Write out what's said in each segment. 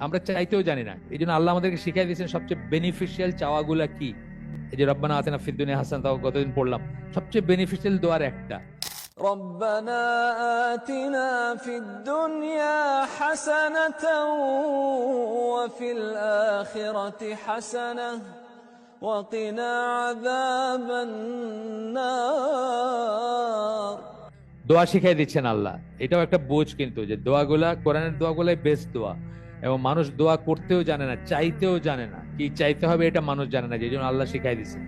আমরা চাইতেও জানি না। এই জন্য আল্লাহ আমাদেরকে শিখাই দিয়েছেন সবচেয়ে বেনিফিশিয়াল চাওয়াগুলা কি। এই যে রব্বানা আতিনা ফিদ দুনিয়া হাসানাহ, তাও গতদিন পড়লাম, সবচেয়ে বেনিফিশিয়াল দোয়ার একটা। ربنا آتنا في الدنيا حسنة وفي الآخرة حسنة وقنا عذاب النار। দোয়া শিখাই দিচ্ছেন আল্লাহ। এটাও একটা বোঝ কিন্তু, যে দোয়াগুলা, কোরআনের দোয়াগুলাই বেস্ট দোয়া। এবং মানুষ দোয়া করতেও জানে না, চাইতেও জানে না, কি চাইতে হবে এটা মানুষ জানে না, যে জন্য আল্লাহ শিখাই দিচ্ছে।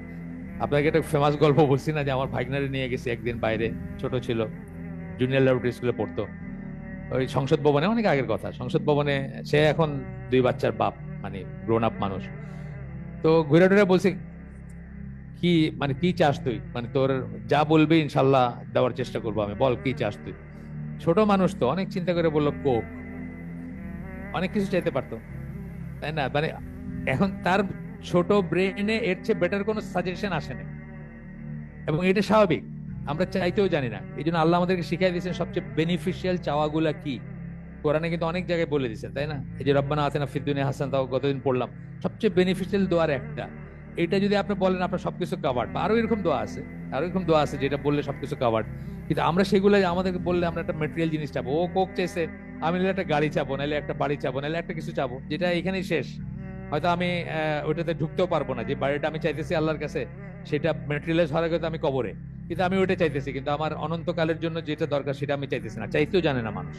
আপনাকে একটা ফেমাস গল্প বলছি না, যে আমার ভাগনারে নিয়ে গেছি একদিন বাইরে, ছোট ছিল, জুনিয়র ল্যাবরেটরি স্কুলে পড়তো। ওই সংসদ ভবনে, অনেক আগের কথা, সংসদ ভবনে সে এখন দুই বাচ্চার বাপ, মানে গ্রোন আপ মানুষ। তো ঘুরে টুরে বলছি, কি মানে কি চাস তুই, মানে তোর যা বলবি ইনশাল্লাহ দেওয়ার চেষ্টা করবো আমি, বল কি চাস তুই। ছোট মানুষ তো অনেক চিন্তা করে বললো কোক। অনেক কিছু চাইতে পারতো, তাই না? মানে এখন তার ছোট ব্রেনে এর চেয়ে বেটার কোনো সাজেশন আসে না, এবং এটা স্বাভাবিক। আমরা চাইতেও জানি না। এই জন্য আল্লাহ আমাদেরকে শিখাই দিয়েছেন সবচেয়ে বেনিফিশিয়াল চাওয়াগুলা কি। কোরআনে কিন্তু অনেক জায়গায় বলে দিচ্ছেন, তাই না? এই যে রব্বানা আতিনা ফিদ দুনিয়া হাসানাহ, তাও গতদিন পড়লাম, সবচেয়ে বেনিফিশিয়াল দোয়ার একটা। এটা যদি আপনি বলেন আপনার সবকিছু কাভার্ড, বা আরো এরকম দোয়া আছে, আরো এরকম দোয়া আছে যেটা বললে সবকিছু কাভার্ড। কিন্তু আমরা সেগুলো আমাদেরকে বললে আমরা একটা মেটেরিয়াল জিনিস চাবো। ও কোক চাইছে, আমি নাহলে একটা গাড়ি চাবো, নাহলে একটা বাড়ি চাবো, নাহলে একটা কিছু চাবো, যেটা এখানেই শেষ। হয়তো আমি ওইটাতে ঢুকতেও পারবো না। যে বাড়িটা আমি চাইতেছি আল্লাহর কাছে, সেটা মেটেরিয়ালাইজ হওয়ার আগে তো আমি কবরে। কিন্তু আমি ওইটা চাইতেছি, কিন্তু আমার অনন্তকালের জন্য যেটা দরকার সেটা আমি চাইতেছি না। চাইতেও জানে না মানুষ।